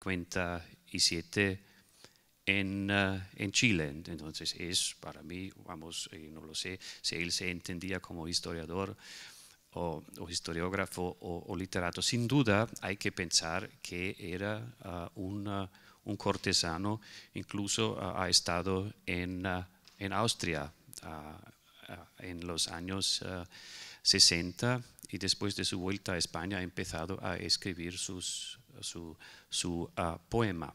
57 en Chile. Entonces es para mí, vamos, no lo sé si él se entendía como historiador o historiógrafo o literato. Sin duda hay que pensar que era un cortesano, incluso ha estado en Austria en los años 60 y después de su vuelta a España ha empezado a escribir su poema.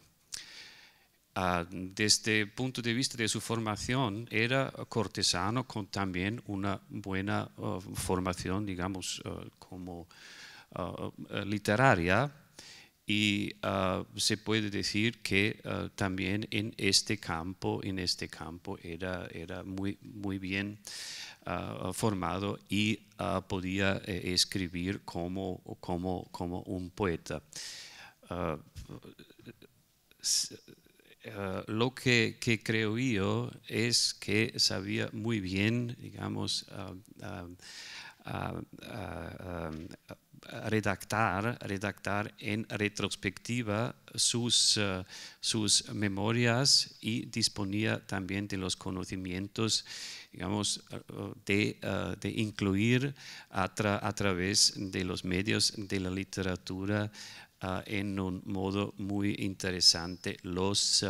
Desde el punto de vista de su formación, era cortesano con también una buena formación, digamos, como literaria, y se puede decir que también en este campo era muy bien formado y podía escribir como un poeta. Lo que creo yo es que sabía muy bien, digamos, redactar en retrospectiva sus memorias, y disponía también de los conocimientos, digamos, de incluir a través de los medios de la literatura en un modo muy interesante las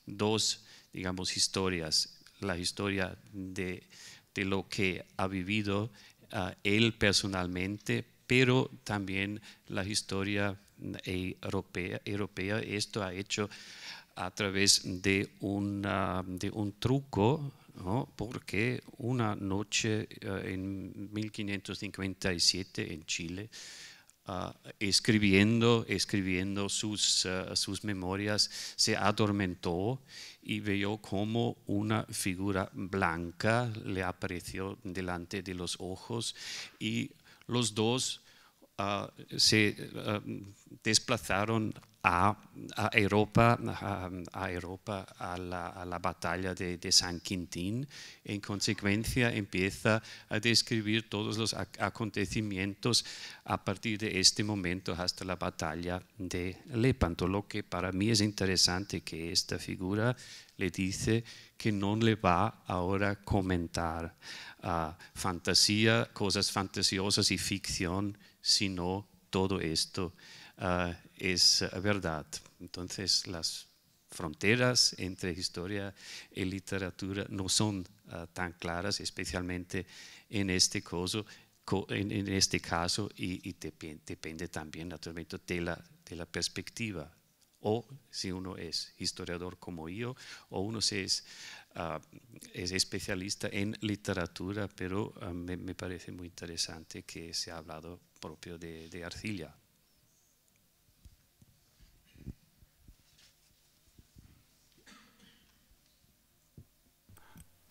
dos, digamos, historias, la historia de lo que ha vivido él personalmente, pero también la historia europea. Esto ha hecho a través de un truco, ¿no? Porque una noche en 1557 en Chile, escribiendo sus memorias, se adormentó y vio como una figura blanca le apareció delante de los ojos, y los dos se desplazaron a Europa, a la batalla de San Quintín. En consecuencia empieza a describir todos los acontecimientos a partir de este momento hasta la batalla de Lepanto. Lo que para mí es interesante, que esta figura le dice que no le va ahora a comentar fantasía, cosas fantasiosas y ficción, sino todo esto es verdad. Entonces las fronteras entre historia y literatura no son tan claras, especialmente en este caso, y depende también naturalmente de la perspectiva. O si uno es historiador como yo, o uno es especialista en literatura, pero me parece muy interesante que se ha hablado propio de Arcilla.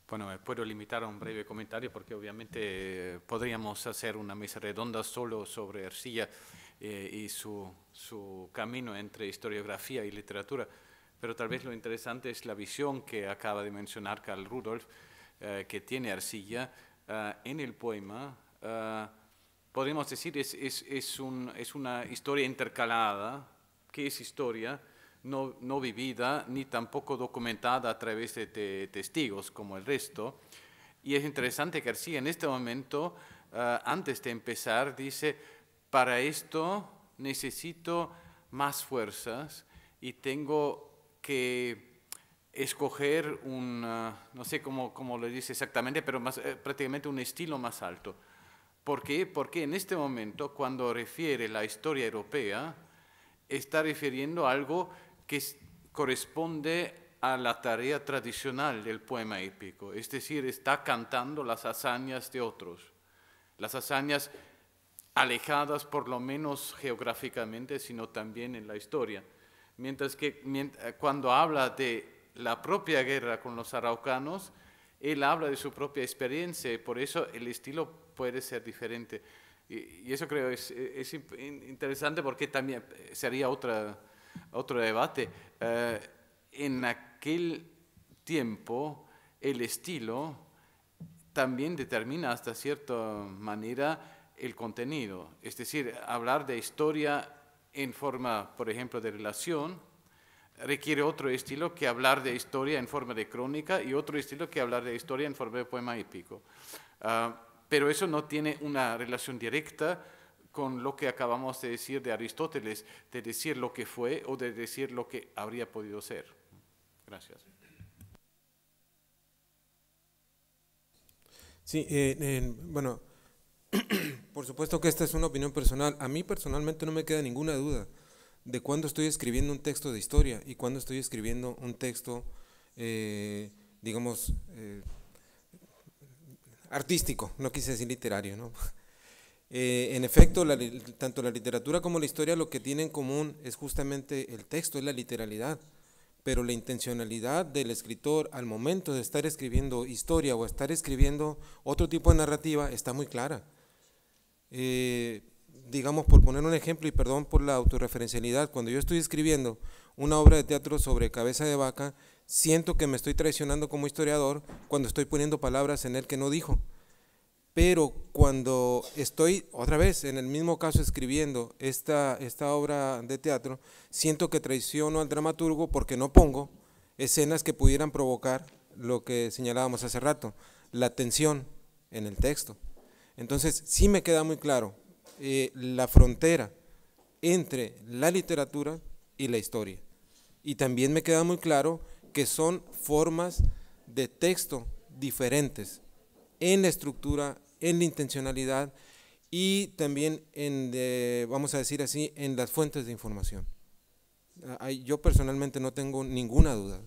Bueno, me puedo limitar a un breve comentario porque obviamente podríamos hacer una mesa redonda solo sobre Ercilla y su camino entre historiografía y literatura, pero tal vez lo interesante es la visión que acaba de mencionar Karl Rudolf, que tiene Ercilla en el poema. Podríamos decir es una historia intercalada. ¿Qué es historia? No vivida ni tampoco documentada a través de testigos como el resto. Y es interesante que García en este momento, antes de empezar, dice, para esto necesito más fuerzas y tengo que escoger no sé cómo lo dice exactamente, pero prácticamente un estilo más alto. ¿Por qué? Porque en este momento, cuando refiere la historia europea, está refiriendo a algo que corresponde a la tarea tradicional del poema épico, es decir, está cantando las hazañas de otros, las hazañas alejadas por lo menos geográficamente, sino también en la historia. Mientras que cuando habla de la propia guerra con los araucanos, él habla de su propia experiencia y por eso el estilo puede ser diferente. Y eso creo es interesante porque también sería otro debate. En aquel tiempo el estilo también determina hasta cierta manera el contenido. Es decir, hablar de historia en forma, por ejemplo, de relación, requiere otro estilo que hablar de historia en forma de crónica y otro estilo que hablar de historia en forma de poema épico. Pero eso no tiene una relación directa con lo que acabamos de decir de Aristóteles, de decir lo que fue o de decir lo que habría podido ser. Gracias. Sí, bueno, por supuesto que esta es una opinión personal. A mí personalmente no me queda ninguna duda de cuándo estoy escribiendo un texto de historia y cuándo estoy escribiendo un texto, digamos, artístico, no quise decir literario, ¿no? En efecto, tanto la literatura como la historia lo que tienen en común es justamente el texto, es la literalidad, pero la intencionalidad del escritor al momento de estar escribiendo historia o estar escribiendo otro tipo de narrativa está muy clara. Digamos, por poner un ejemplo, y perdón por la autorreferencialidad, cuando yo estoy escribiendo una obra de teatro sobre Cabeza de Vaca, siento que me estoy traicionando como historiador cuando estoy poniendo palabras en él que no dijo. Pero cuando estoy, otra vez, en el mismo caso escribiendo esta obra de teatro, siento que traiciono al dramaturgo porque no pongo escenas que pudieran provocar lo que señalábamos hace rato, la tensión en el texto. Entonces, sí me queda muy claro la frontera entre la literatura y la historia. Y también me queda muy claro que son formas de texto diferentes en la estructura, en la intencionalidad y también en, vamos a decir así, en las fuentes de información. Yo personalmente no tengo ninguna duda.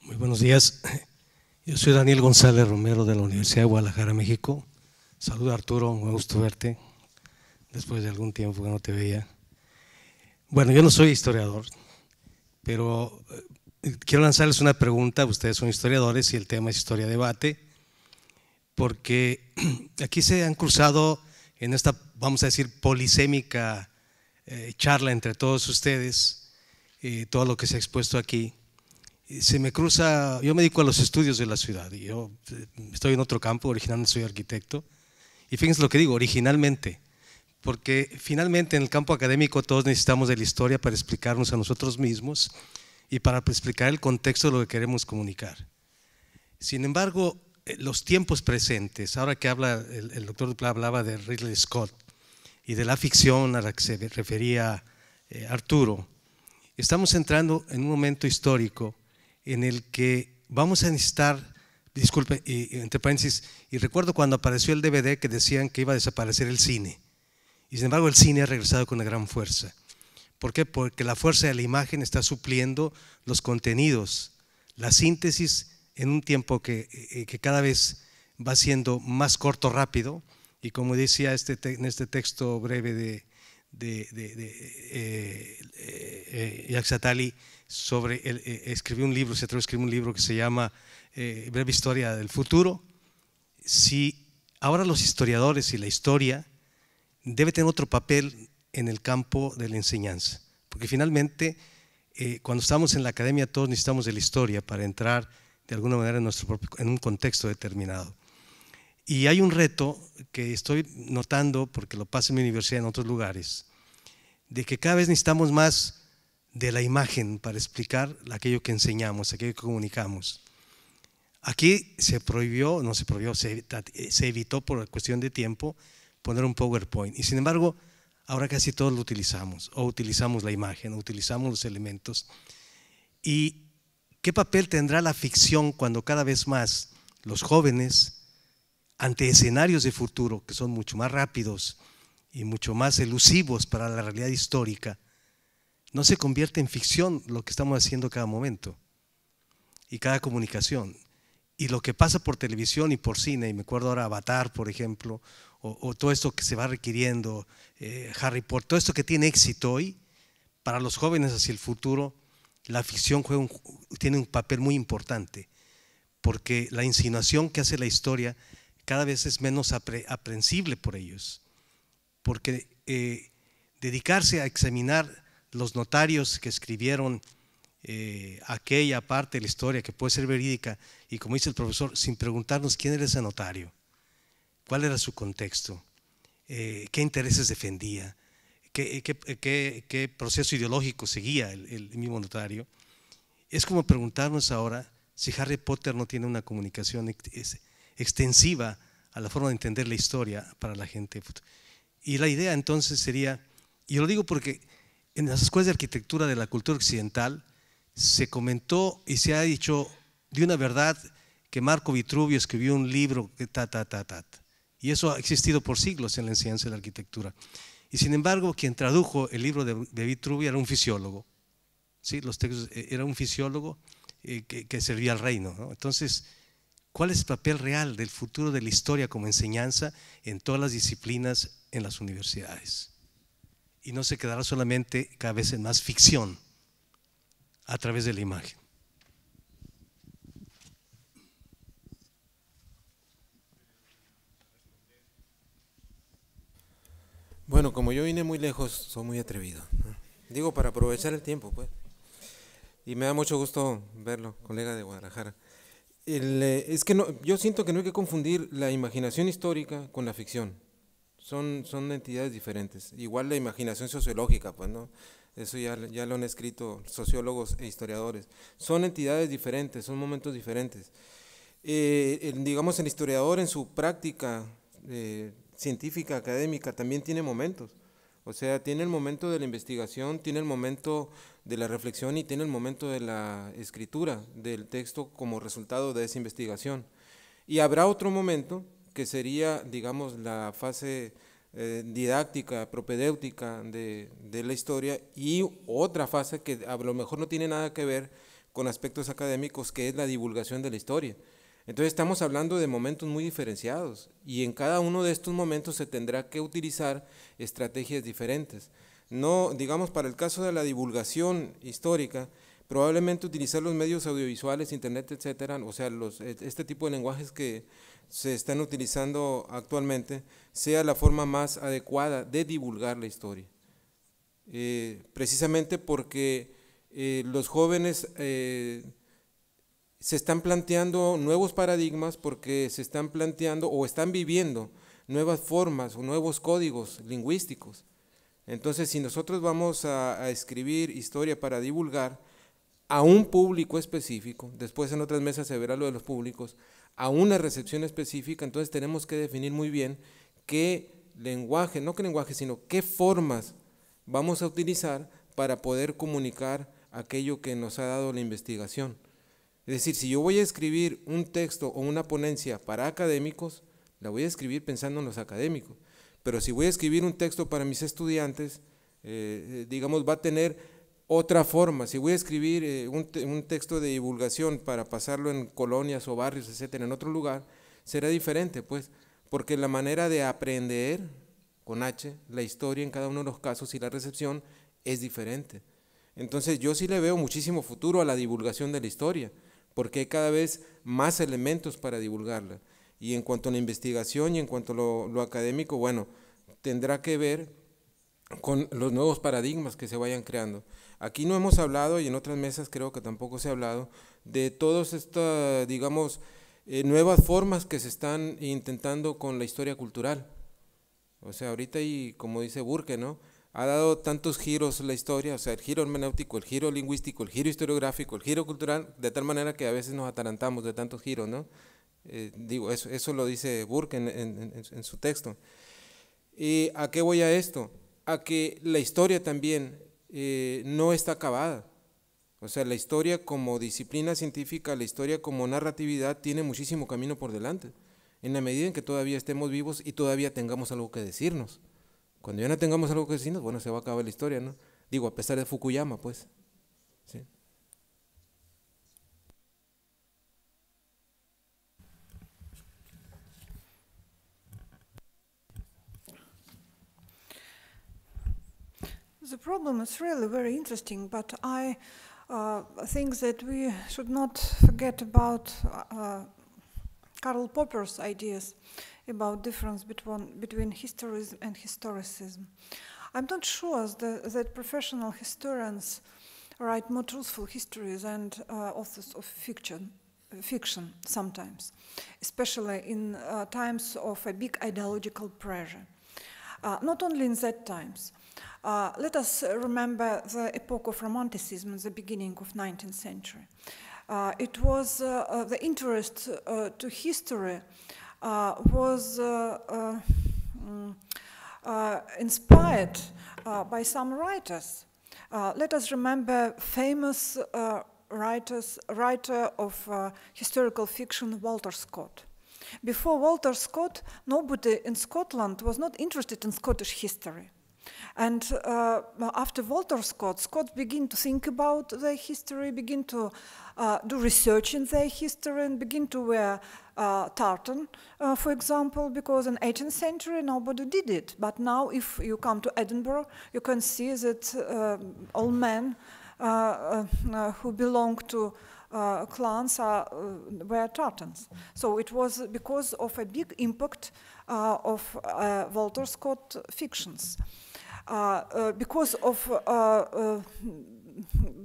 Muy buenos días. Yo soy Daniel González Romero de la Universidad de Guadalajara, México. Saludos, Arturo, me gusta verte después de algún tiempo que no te veía. Bueno, yo no soy historiador, pero quiero lanzarles una pregunta. Ustedes son historiadores y el tema es historia-debate, porque aquí se han cruzado en esta, vamos a decir, polisémica charla entre todos ustedes, todo lo que se ha expuesto aquí. Se me cruza, yo me dedico a los estudios de la ciudad y yo estoy en otro campo, originalmente soy arquitecto, y fíjense lo que digo, originalmente, porque finalmente en el campo académico todos necesitamos de la historia para explicarnos a nosotros mismos y para explicar el contexto de lo que queremos comunicar. Sin embargo, los tiempos presentes, ahora que habla, el doctor Duplat hablaba de Ridley Scott y de la ficción a la que se refería Arturo, estamos entrando en un momento histórico en el que vamos a necesitar, disculpe, entre paréntesis, y recuerdo cuando apareció el DVD que decían que iba a desaparecer el cine, y sin embargo el cine ha regresado con una gran fuerza. ¿Por qué? Porque la fuerza de la imagen está supliendo los contenidos, la síntesis en un tiempo que cada vez va siendo más corto, rápido, y como decía en este texto breve de Jacques Attali, escribió un libro, se atrevió a escribir un libro que se llama Breve Historia del Futuro. Si ahora los historiadores y la historia debe tener otro papel en el campo de la enseñanza, porque finalmente cuando estamos en la academia todos necesitamos de la historia para entrar de alguna manera en un contexto determinado. Y hay un reto que estoy notando, porque lo pasa en mi universidad y en otros lugares, de que cada vez necesitamos más de la imagen para explicar aquello que enseñamos, aquello que comunicamos. Aquí se prohibió, no se prohibió, se evitó por cuestión de tiempo poner un PowerPoint. Y sin embargo, ahora casi todos lo utilizamos, o utilizamos la imagen, o utilizamos los elementos. ¿Y qué papel tendrá la ficción cuando cada vez más los jóvenes, ante escenarios de futuro que son mucho más rápidos y mucho más elusivos para la realidad histórica, no se convierte en ficción lo que estamos haciendo cada momento y cada comunicación? Y lo que pasa por televisión y por cine, y me acuerdo ahora Avatar, por ejemplo, o todo esto que se va requiriendo, Harry Potter, todo esto que tiene éxito hoy, para los jóvenes hacia el futuro, la ficción tiene un papel muy importante, porque la insinuación que hace la historia cada vez es menos aprehensible por ellos, porque dedicarse a examinar los notarios que escribieron aquella parte de la historia que puede ser verídica, y como dice el profesor, sin preguntarnos quién era ese notario, cuál era su contexto, qué intereses defendía, qué proceso ideológico seguía el mismo notario. Es como preguntarnos ahora si Harry Potter no tiene una comunicación extensiva a la forma de entender la historia para la gente. Y la idea entonces sería, y yo lo digo porque en las escuelas de arquitectura de la cultura occidental se comentó y se ha dicho de una verdad que Marco Vitruvio escribió un libro que y eso ha existido por siglos en la enseñanza de la arquitectura. Y sin embargo, quien tradujo el libro de Vitruvio era un fisiólogo, ¿sí? Los textos, era un fisiólogo que servía al reino, ¿no? Entonces, ¿cuál es el papel real del futuro de la historia como enseñanza en todas las disciplinas en las universidades? Y no se quedará solamente cada vez en más ficción a través de la imagen. Bueno, como yo vine muy lejos, soy muy atrevido, ¿no? Digo, para aprovechar el tiempo, pues. Y me da mucho gusto verlo, colega de Guadalajara. Es que yo siento que no hay que confundir la imaginación histórica con la ficción. Son entidades diferentes. Igual la imaginación sociológica, pues, ¿no? Eso ya lo han escrito sociólogos e historiadores. Son entidades diferentes, son momentos diferentes. Digamos, el historiador en su práctica científica, académica, también tiene momentos. O sea, tiene el momento de la investigación, tiene el momento de la reflexión y tiene el momento de la escritura del texto como resultado de esa investigación. Y habrá otro momento que sería, digamos, la fase didáctica, propedéutica de la historia, y otra fase que a lo mejor no tiene nada que ver con aspectos académicos, que es la divulgación de la historia. Entonces estamos hablando de momentos muy diferenciados, y en cada uno de estos momentos se tendrá que utilizar estrategias diferentes. No, digamos, para el caso de la divulgación histórica, probablemente utilizar los medios audiovisuales, internet, etcétera, o sea, este tipo de lenguajes que se están utilizando actualmente, sea la forma más adecuada de divulgar la historia. Precisamente porque los jóvenes se están planteando nuevos paradigmas, porque se están planteando o están viviendo nuevas formas o nuevos códigos lingüísticos. Entonces, si nosotros vamos a escribir historia para divulgar a un público específico, después en otras mesas se verá lo de los públicos, a una recepción específica, entonces tenemos que definir muy bien qué lenguaje, no qué lenguaje, sino qué formas vamos a utilizar para poder comunicar aquello que nos ha dado la investigación. Es decir, si yo voy a escribir un texto o una ponencia para académicos, la voy a escribir pensando en los académicos. Pero si voy a escribir un texto para mis estudiantes, digamos, va a tener otra forma. Si voy a escribir un texto de divulgación para pasarlo en colonias o barrios, etcétera, en otro lugar, será diferente, pues, porque la manera de aprender, con H, la historia en cada uno de los casos y la recepción es diferente. Entonces yo sí le veo muchísimo futuro a la divulgación de la historia, porque hay cada vez más elementos para divulgarla. Y en cuanto a la investigación y en cuanto a lo académico, bueno, tendrá que ver con los nuevos paradigmas que se vayan creando. Aquí no hemos hablado, y en otras mesas creo que tampoco se ha hablado, de todas estas, digamos, nuevas formas que se están intentando con la historia cultural. O sea, ahorita, y como dice Burke, ¿no?, ha dado tantos giros la historia, o sea, el giro hermenéutico, el giro lingüístico, el giro historiográfico, el giro cultural, de tal manera que a veces nos atarantamos de tantos giros, ¿no? Digo, eso lo dice Burke en su texto. ¿Y a qué voy a esto? A que la historia también no está acabada. O sea, la historia como disciplina científica, la historia como narratividad tiene muchísimo camino por delante, en la medida en que todavía estemos vivos y todavía tengamos algo que decirnos. Cuando ya no tengamos algo que decirnos, bueno, se va a acabar la historia, ¿no? Digo, a pesar de Fukuyama, pues. ¿Sí? The problem is really very interesting, but I think that we should not forget about Karl Popper's ideas about difference between historism and historicism. I'm not sure that professional historians write more truthful histories than authors of fiction sometimes, especially in times of a big ideological pressure. Not only in that times. Let us remember the epoch of Romanticism, the beginning of 19th century. It was the interest to history was inspired by some writers. Let us remember famous writer of historical fiction, Walter Scott. Before Walter Scott, nobody in Scotland was not interested in Scottish history. And after Walter Scott, Scott began to think about their history, begin to do research in their history, and begin to wear tartan, for example, because in 18th century nobody did it. But now if you come to Edinburgh, you can see that all men who belong to clans wear tartans. So it was because of a big impact of Walter Scott fictions. Because of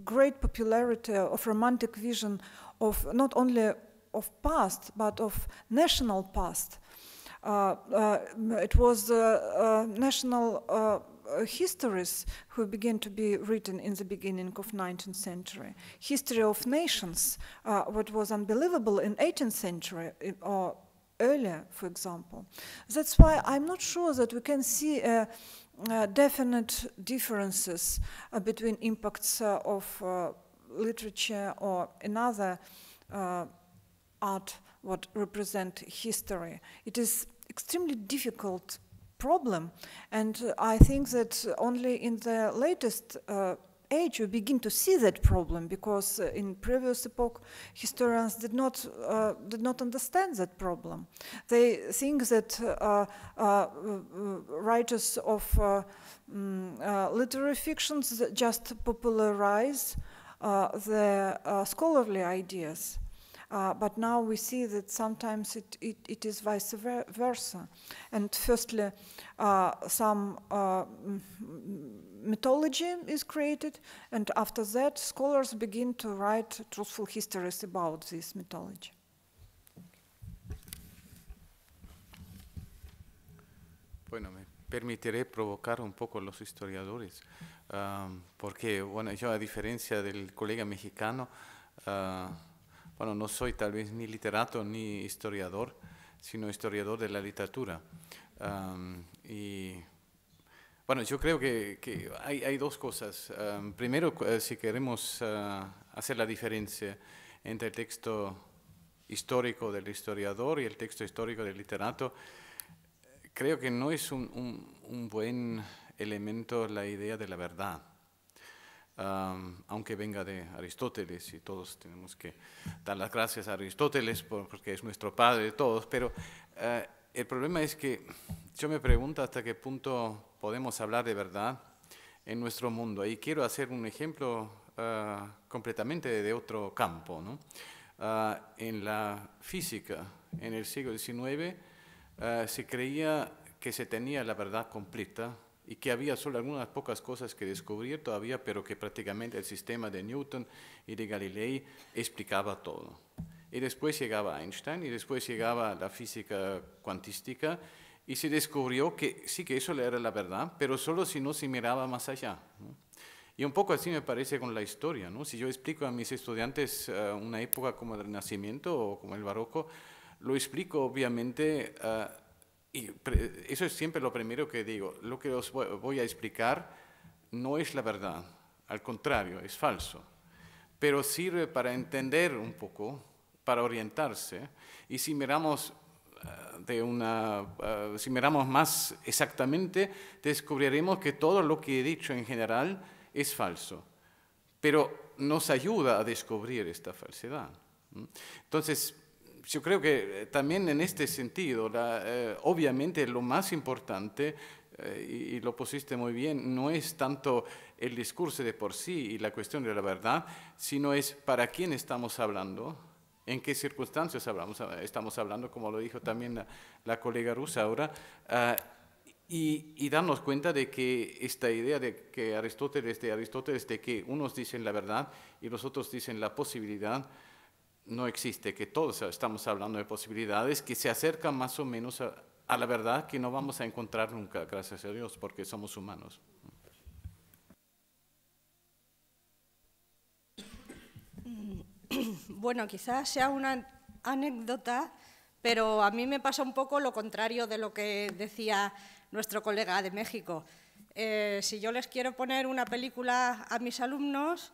great popularity of romantic vision of not only of past, but of national past. It was national histories who began to be written in the beginning of 19th century. History of nations, what was unbelievable in 18th century or earlier, for example. That's why I'm not sure that we can see definite differences between impacts of literature or another art what represent history. It is extremely difficult problem, and I think that only in the latest age we begin to see that problem, because in previous epoch historians did not understand that problem. They think that writers of literary fictions just popularize the scholarly ideas. But now we see that sometimes it is vice versa. And firstly, some mythology is created, and after that, scholars begin to write truthful histories about this mythology. Bueno, me permitiré provocar un poco a los historiadores, porque, bueno, yo a diferencia del colega mexicano, bueno, no soy tal vez ni literato ni historiador, sino historiador de la literatura. Y bueno, yo creo que hay dos cosas. Primero, si queremos hacer la diferencia entre el texto histórico del historiador y el texto histórico del literato, creo que no es un buen elemento la idea de la verdad. Aunque venga de Aristóteles, y todos tenemos que dar las gracias a Aristóteles porque es nuestro padre de todos, pero el problema es que yo me pregunto hasta qué punto podemos hablar de verdad en nuestro mundo. Y quiero hacer un ejemplo completamente de otro campo, ¿no? En la física, en el siglo XIX, se creía que se tenía la verdad completa y que había solo algunas pocas cosas que descubrir todavía, pero que prácticamente el sistema de Newton y de Galilei explicaba todo. Y después llegaba Einstein, y después llegaba la física cuantística, y se descubrió que sí, que eso era la verdad, pero solo si no se miraba más allá, ¿no? Y un poco así me parece con la historia, ¿no? Si yo explico a mis estudiantes una época como el Renacimiento o como el Barroco, lo explico obviamente... y eso es siempre lo primero que digo. Lo que os voy a explicar no es la verdad, al contrario, es falso. Pero sirve para entender un poco, para orientarse. Y si miramos, si miramos más exactamente, descubriremos que todo lo que he dicho en general es falso. Pero nos ayuda a descubrir esta falsedad. Entonces, yo creo que también en este sentido, obviamente lo más importante y lo pusiste muy bien, no es tanto el discurso de por sí y la cuestión de la verdad, sino es para quién estamos hablando, en qué circunstancias estamos hablando, como lo dijo también la colega rusa ahora, y darnos cuenta de que esta idea de que Aristóteles, de que unos dicen la verdad y los otros dicen la posibilidad, no existe, que todos estamos hablando de posibilidades que se acercan más o menos a la verdad que no vamos a encontrar nunca, gracias a Dios, porque somos humanos. Bueno, quizás sea una anécdota, pero a mí me pasa un poco lo contrario de lo que decía nuestro colega de México. Si yo les quiero poner una película a mis alumnos,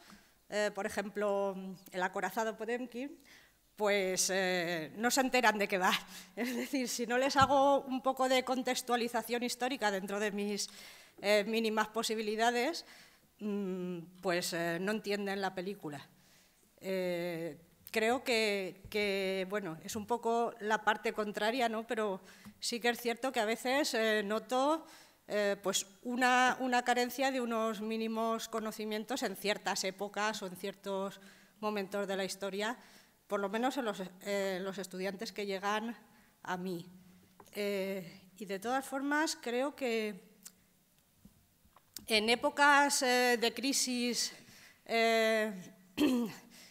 por ejemplo, El acorazado Potemkin, pues no se enteran de qué va. Es decir, si no les hago un poco de contextualización histórica dentro de mis mínimas posibilidades, pues no entienden la película. Creo que bueno, es un poco la parte contraria, ¿no? Pero sí que es cierto que a veces noto pues una carencia de unos mínimos conocimientos en ciertas épocas o en ciertos momentos de la historia, por lo menos en los estudiantes que llegan a mí. Y de todas formas, creo que en épocas de crisis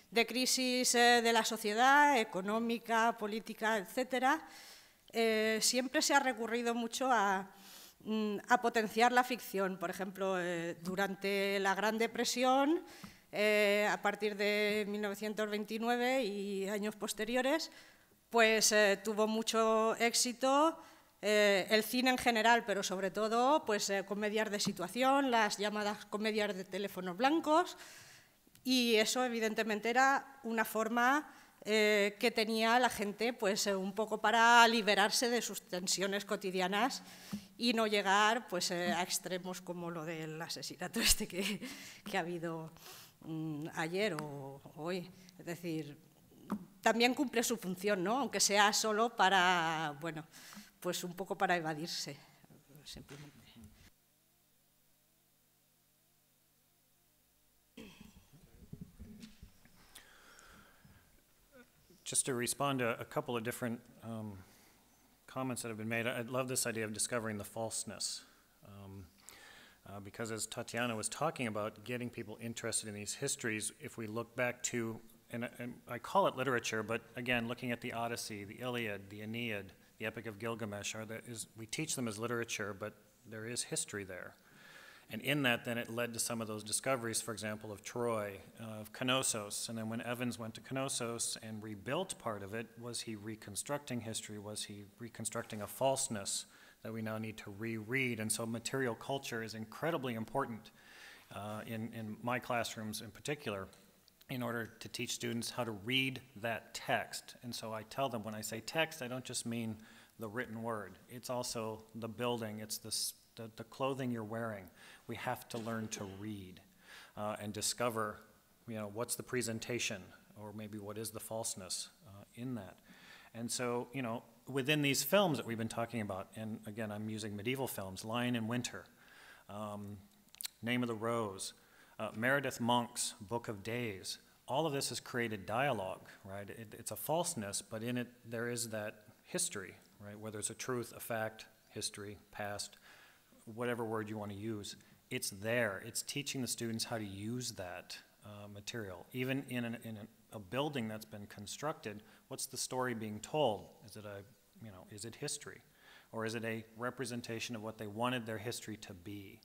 de la sociedad, económica, política, etcétera, siempre se ha recurrido mucho a potenciar la ficción. Por ejemplo, durante la Gran Depresión, a partir de 1929 y años posteriores, pues tuvo mucho éxito el cine en general, pero sobre todo pues, comedias de situación, las llamadas comedias de teléfonos blancos, y eso evidentemente era una forma que tenía la gente pues, un poco para liberarse de sus tensiones cotidianas y no llegar pues, a extremos como lo del asesinato que ha habido ayer o hoy. Es decir, también cumple su función, ¿no? Aunque sea solo para, bueno, pues un poco para evadirse, simplemente. Just to respond to a couple of different comments that have been made, I love this idea of discovering the falseness. Because as Tatiana was talking about getting people interested in these histories, if we look back to, and I call it literature, but again, looking at the Odyssey, the Iliad, the Aeneid, the Epic of Gilgamesh, we teach them as literature, but there is history there. And in that, then it led to some of those discoveries, for example, of Troy, of Knossos. And then when Evans went to Knossos and rebuilt part of it, was he reconstructing history? Was he reconstructing a falseness that we now need to reread? And so material culture is incredibly important in my classrooms in particular, in order to teach students how to read that text. And so I tell them, when I say text, I don't just mean the written word. It's also the building, it's the clothing you're wearing. We have to learn to read and discover, you know, what's the presentation, or maybe what is the falseness in that. And so, you know, within these films that we've been talking about, and again, I'm using medieval films, Lion in Winter, Name of the Rose, Meredith Monk's Book of Days, all of this has created dialogue, right? It's a falseness, but in it there is that history, right? Whether it's a truth, a fact, history, past, whatever word you want to use, it's there. It's teaching the students how to use that material. Even in a building that's been constructed, what's the story being told? Is it is it history? Or is it a representation of what they wanted their history to be?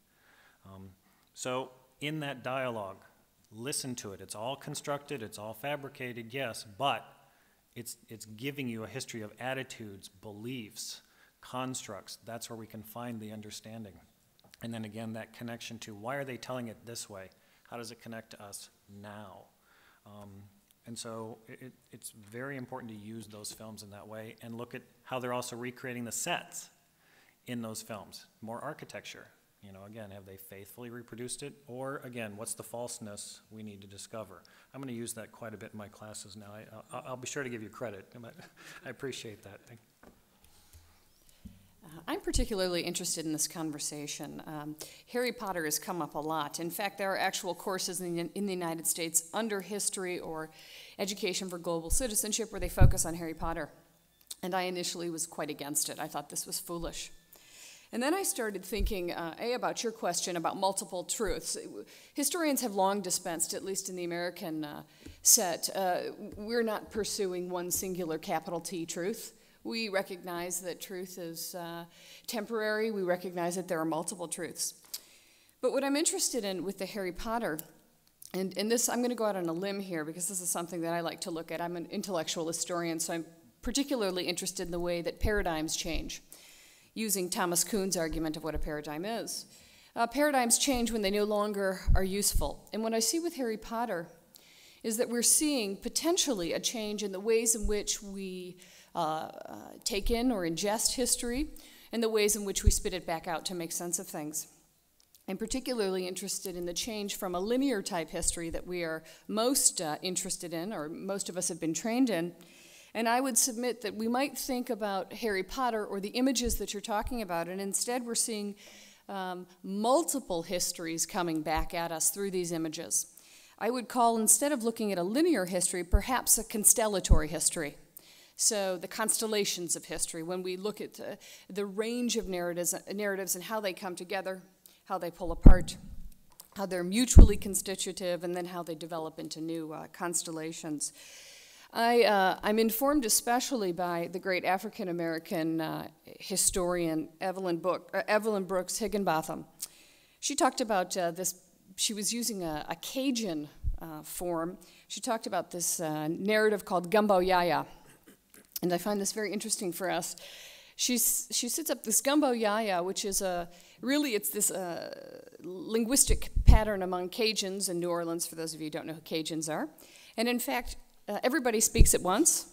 So in that dialogue, listen to it. It's all constructed, it's all fabricated, yes, but it's giving you a history of attitudes, beliefs, constructs. That's where we can find the understanding. And then again, that connection to why are they telling it this way? How does it connect to us now? And so it's very important to use those films in that way and look at how they're also recreating the sets in those films. More architecture. You know, again, have they faithfully reproduced it? Or again, what's the falseness we need to discover? I'm going to use that quite a bit in my classes now. I'll be sure to give you credit. I appreciate that. I'm particularly interested in this conversation. Harry Potter has come up a lot. In fact, there are actual courses in the United States under history or education for global citizenship where they focus on Harry Potter. And I initially was quite against it. I thought this was foolish. And then I started thinking, about your question about multiple truths. Historians have long dispensed, at least in the American set, we're not pursuing one singular capital T truth. We recognize that truth is temporary. We recognize that there are multiple truths. But what I'm interested in with the Harry Potter, and this, I'm going to go out on a limb here because this is something that I like to look at. I'm an intellectual historian, so I'm particularly interested in the way that paradigms change, using Thomas Kuhn's argument of what a paradigm is. Paradigms change when they no longer are useful. And what I see with Harry Potter is that we're seeing potentially a change in the ways in which we take in or ingest history and the ways in which we spit it back out to make sense of things. I'm particularly interested in the change from a linear type history that we are most interested in, or most of us have been trained in. And I would submit that we might think about Harry Potter or the images that you're talking about, and instead we're seeing multiple histories coming back at us through these images. I would call, instead of looking at a linear history, perhaps a constellatory history. So the constellations of history, when we look at the range of narratives and how they come together, how they pull apart, how they're mutually constitutive, and then how they develop into new constellations. I'm informed especially by the great African-American historian Evelyn Brooks Higginbotham. She talked about this, she was using a Cajun form. She talked about this narrative called Gumbo Yaya. And I find this very interesting for us. She sets up this Gumbo Yaya, which is it's this linguistic pattern among Cajuns in New Orleans, for those of you who don't know who Cajuns are. And in fact, everybody speaks at once,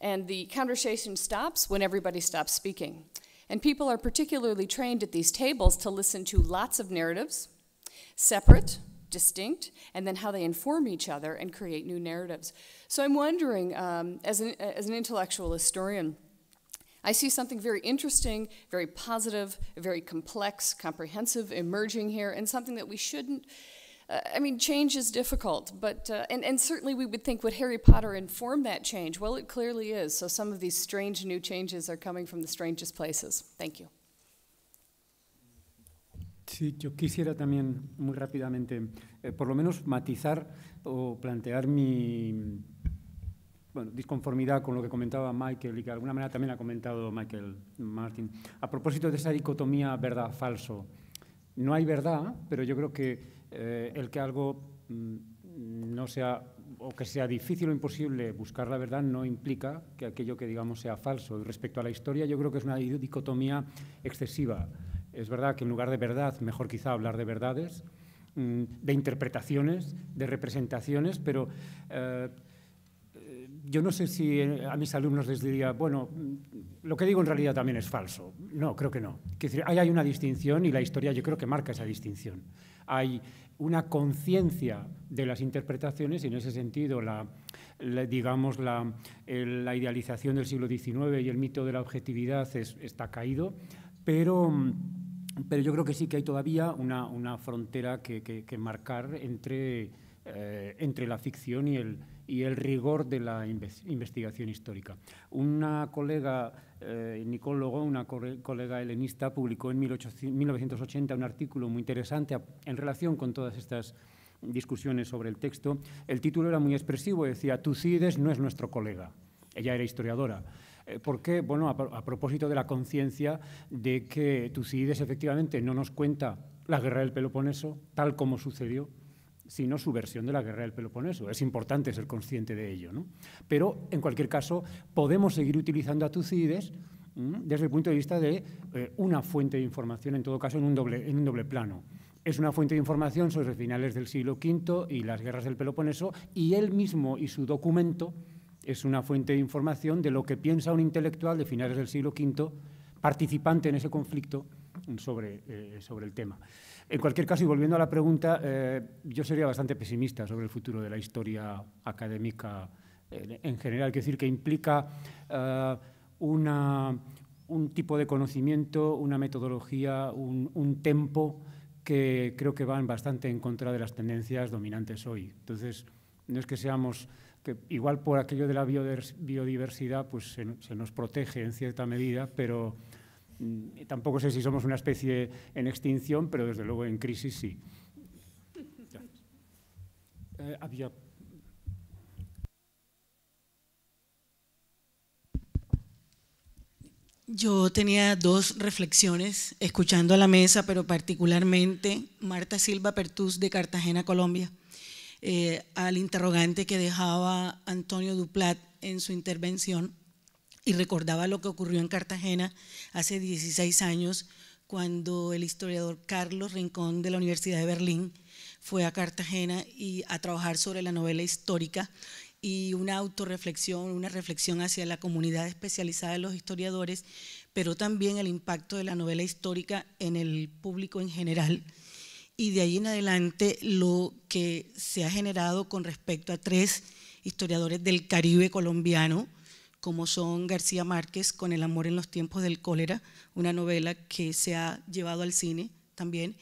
and the conversation stops when everybody stops speaking. And people are particularly trained at these tables to listen to lots of narratives, separate, distinct, and then how they inform each other and create new narratives. So I'm wondering, as an intellectual historian, I see something very interesting, very positive, very complex, comprehensive emerging here, and something that we shouldn't, change is difficult, but, and certainly we would think, would Harry Potter inform that change? Well, it clearly is, so some of these strange new changes are coming from the strangest places. Thank you. Sí, yo quisiera también muy rápidamente, por lo menos matizar o plantear mi disconformidad con lo que comentaba Michael y que de alguna manera también ha comentado Michael Martin. A propósito de esa dicotomía verdad-falso, no hay verdad, pero yo creo que el que algo no sea o que sea difícil o imposible buscar la verdad no implica que aquello que digamos sea falso. Y respecto a la historia, yo creo que es una dicotomía excesiva. Es verdad que en lugar de verdad, mejor quizá hablar de verdades, de interpretaciones, de representaciones, pero yo no sé si a mis alumnos les diría, bueno, lo que digo en realidad también es falso. No, creo que no. Es decir, hay una distinción y la historia yo creo que marca esa distinción. Hay una conciencia de las interpretaciones y en ese sentido la idealización del siglo XIX y el mito de la objetividad está caído, pero yo creo que sí que hay todavía una frontera que marcar entre la ficción y el rigor de la investigación histórica. Una colega nicólogo, una colega helenista, publicó en 1980 un artículo muy interesante en relación con todas estas discusiones sobre el texto. El título era muy expresivo, decía «Tucídides no es nuestro colega». Ella era historiadora. ¿Por qué? Bueno, a propósito de la conciencia de que Tucídides efectivamente no nos cuenta la guerra del Peloponeso tal como sucedió, sino su versión de la guerra del Peloponeso. Es importante ser consciente de ello, ¿no? Pero, en cualquier caso, podemos seguir utilizando a Tucídides desde el punto de vista de una fuente de información, en todo caso, en un doble plano. Es una fuente de información sobre finales del siglo V y las guerras del Peloponeso, y él mismo y su documento es una fuente de información de lo que piensa un intelectual de finales del siglo V, participante en ese conflicto sobre el tema. En cualquier caso, y volviendo a la pregunta, yo sería bastante pesimista sobre el futuro de la historia académica en general, es decir, que implica un un tipo de conocimiento, una metodología, un tempo que creo que van bastante en contra de las tendencias dominantes hoy. Entonces, no es que seamos, que igual por aquello de la biodiversidad pues se nos protege en cierta medida, pero tampoco sé si somos una especie en extinción, pero desde luego en crisis sí. Había... Yo tenía dos reflexiones escuchando a la mesa, pero particularmente Marta Silva Pertús de Cartagena, Colombia, al interrogante que dejaba Antonio Duplat en su intervención, y recordaba lo que ocurrió en Cartagena hace 16 años cuando el historiador Carlos Rincón de la Universidad de Berlín fue a Cartagena y a trabajar sobre la novela histórica, y una autorreflexión, una reflexión hacia la comunidad especializada de los historiadores, pero también el impacto de la novela histórica en el público en general. Y de ahí en adelante lo que se ha generado con respecto a tres historiadores del Caribe colombiano, como son García Márquez con El amor en los tiempos del cólera, una novela que se ha llevado al cine también,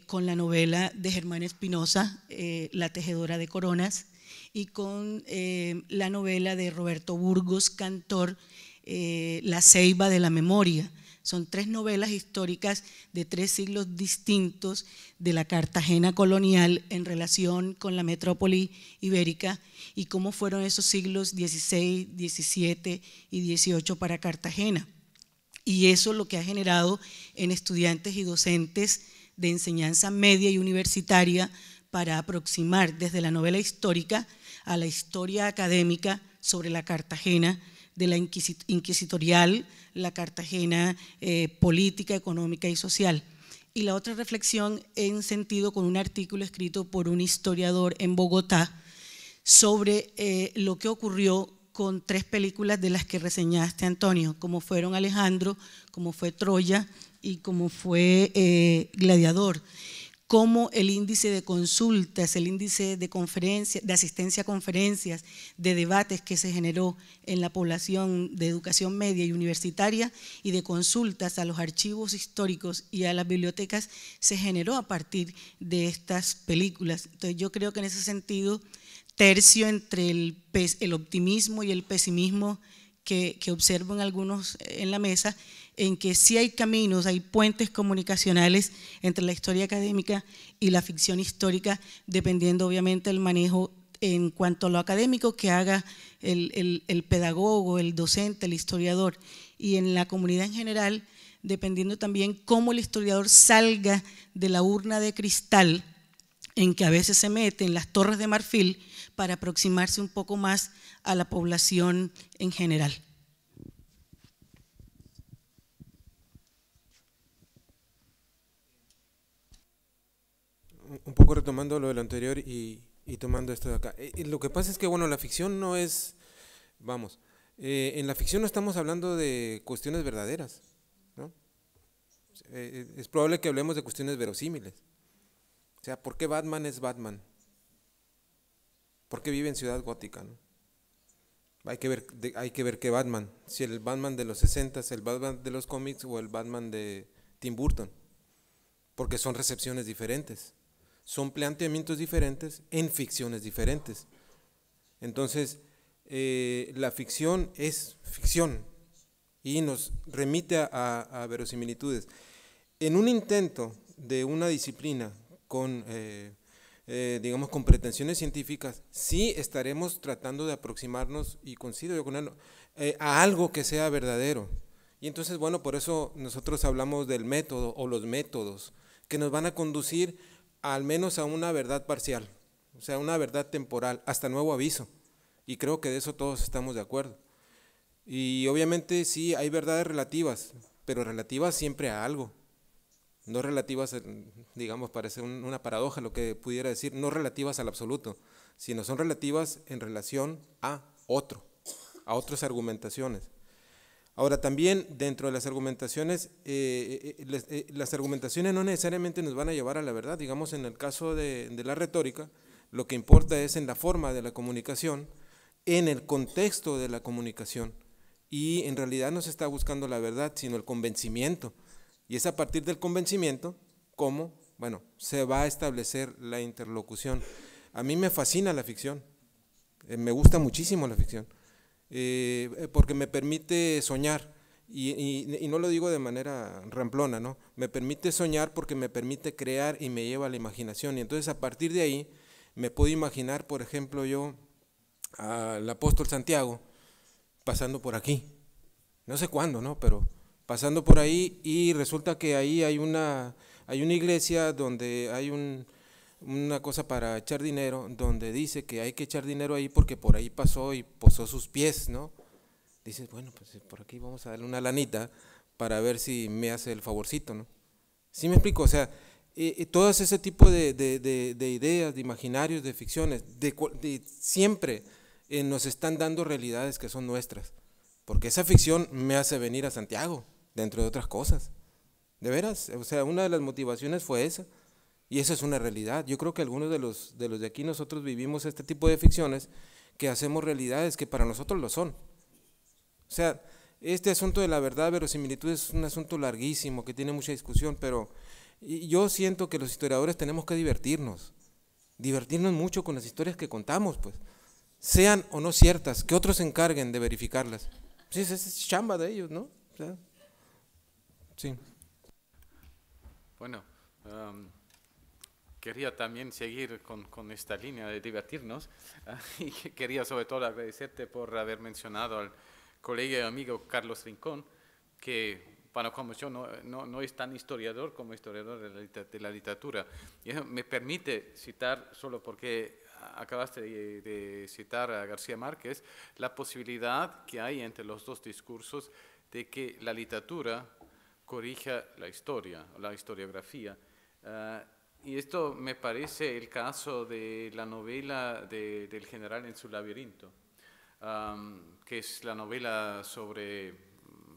con la novela de Germán Espinosa, La tejedora de coronas, y con la novela de Roberto Burgos Cantor, La ceiba de la memoria. Son tres novelas históricas de 3 siglos distintos de la Cartagena colonial en relación con la metrópoli ibérica y cómo fueron esos siglos XVI, XVII y XVIII para Cartagena. Y eso lo que ha generado en estudiantes y docentes de enseñanza media y universitaria para aproximar desde la novela histórica a la historia académica sobre la Cartagena de la inquisitorial, la Cartagena política, económica y social. Y la otra reflexión en sentido con un artículo escrito por un historiador en Bogotá sobre lo que ocurrió con 3 películas de las que reseñaste, Antonio, como fueron Alejandro, como fue Troya y como fue Gladiador. Cómo el índice de consultas, el índice de conferencias, de asistencia a conferencias, de debates que se generó en la población de educación media y universitaria y de consultas a los archivos históricos y a las bibliotecas se generó a partir de estas películas. Entonces yo creo que en ese sentido tercio entre el optimismo y el pesimismo que observo en algunos en la mesa, en que sí hay caminos, hay puentes comunicacionales entre la historia académica y la ficción histórica, dependiendo obviamente del manejo en cuanto a lo académico que haga el pedagogo, el docente, el historiador, y en la comunidad en general, dependiendo también cómo el historiador salga de la urna de cristal en que a veces se mete en las torres de marfil para aproximarse un poco más a la población en general. Un poco retomando lo de lo anterior y tomando esto de acá. Lo que pasa es que, bueno, la ficción no es, vamos, en la ficción no estamos hablando de cuestiones verdaderas, ¿no? Es probable que hablemos de cuestiones verosímiles. O sea, ¿por qué Batman es Batman? ¿Por qué vive en Ciudad Gótica, ¿no? Hay que ver qué Batman, si el Batman de los 60, el Batman de los cómics o el Batman de Tim Burton, porque son recepciones diferentes. Son planteamientos diferentes en ficciones diferentes. Entonces, la ficción es ficción y nos remite a verosimilitudes. En un intento de una disciplina con, digamos, con pretensiones científicas, sí estaremos tratando de aproximarnos, y coincido yo con él, a algo que sea verdadero. Y entonces, bueno, por eso nosotros hablamos del método o los métodos que nos van a conducir al menos a una verdad parcial, o sea, una verdad temporal, hasta nuevo aviso, y creo que de eso todos estamos de acuerdo. Y obviamente sí hay verdades relativas, pero relativas siempre a algo, no relativas, digamos, parece una paradoja lo que pudiera decir, no relativas al absoluto, sino son relativas en relación a otras argumentaciones. Ahora también dentro de las argumentaciones no necesariamente nos van a llevar a la verdad. Digamos, en el caso de la retórica, lo que importa es en la forma de la comunicación, en el contexto de la comunicación, y en realidad no se está buscando la verdad, sino el convencimiento. Y es a partir del convencimiento cómo, bueno, se va a establecer la interlocución. A mí me fascina la ficción, me gusta muchísimo la ficción, porque me permite soñar, y no lo digo de manera ramplona, ¿no? Me permite soñar porque me permite crear y me lleva a la imaginación, y entonces a partir de ahí me puedo imaginar, por ejemplo, yo al apóstol Santiago pasando por aquí, no sé cuándo, ¿no? Pero pasando por ahí, y resulta que ahí hay una iglesia donde hay una cosa para echar dinero, donde dice que hay que echar dinero ahí porque por ahí pasó y posó sus pies, ¿no? Dices, bueno, pues por aquí vamos a darle una lanita para ver si me hace el favorcito, ¿no? ¿Sí me explico? O sea, todos ese tipo de ideas, de imaginarios, de ficciones, siempre nos están dando realidades que son nuestras, porque esa ficción me hace venir a Santiago, dentro de otras cosas, de veras, o sea, una de las motivaciones fue esa, y esa es una realidad. Yo creo que algunos de los de aquí nosotros vivimos este tipo de ficciones que hacemos realidades que para nosotros lo son. O sea, este asunto de la verdad, verosimilitud, es un asunto larguísimo que tiene mucha discusión, pero yo siento que los historiadores tenemos que divertirnos mucho con las historias que contamos, pues, sean o no ciertas, que otros se encarguen de verificarlas. Sí, es chamba de ellos, ¿no? O sea, sí. Bueno, quería también seguir con esta línea de divertirnos y quería sobre todo agradecerte por haber mencionado al colega y amigo Carlos Rincón, que, bueno, como yo no es tan historiador como historiador de la literatura. Y eso me permite citar, solo porque acabaste de citar a García Márquez, la posibilidad que hay entre los dos discursos de que la literatura corrija la historia, la historiografía. Y esto me parece el caso de la novela del general en su laberinto, que es la novela sobre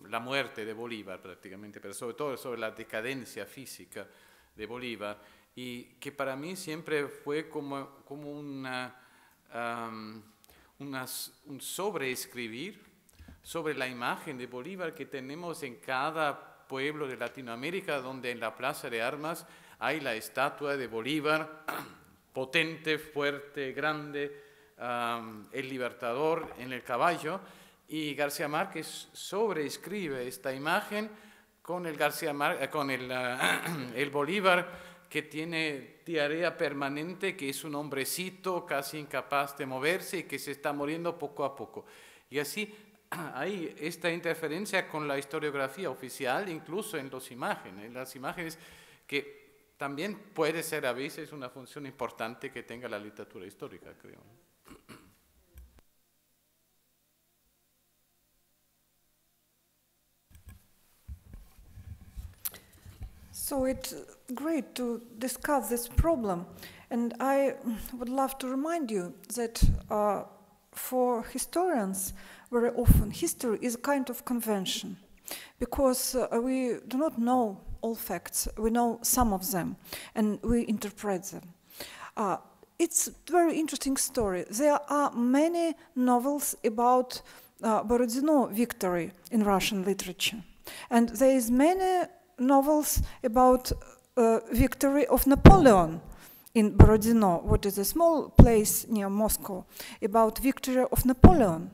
la muerte de Bolívar prácticamente, pero sobre todo sobre la decadencia física de Bolívar, y que para mí siempre fue como un sobreescribir sobre la imagen de Bolívar que tenemos en cada pueblo de Latinoamérica, donde en la Plaza de Armas hay la estatua de Bolívar, potente, fuerte, grande, el libertador en el caballo, y García Márquez sobreescribe esta imagen con el Bolívar que tiene diarrea permanente, que es un hombrecito casi incapaz de moverse y que se está muriendo poco a poco. Y así hay esta interferencia con la historiografía oficial, incluso en las imágenes, que también puede ser a veces una función importante que tenga la literatura histórica, creo. So it's great to discuss this problem, and I would love to remind you that for historians, very often history is a kind of convention, because we do not know all facts, we know some of them, and we interpret them. It's a very interesting story. There are many novels about Borodino victory in Russian literature, and there is many novels about victory of Napoleon in Borodino, what is a small place near Moscow, about victory of Napoleon.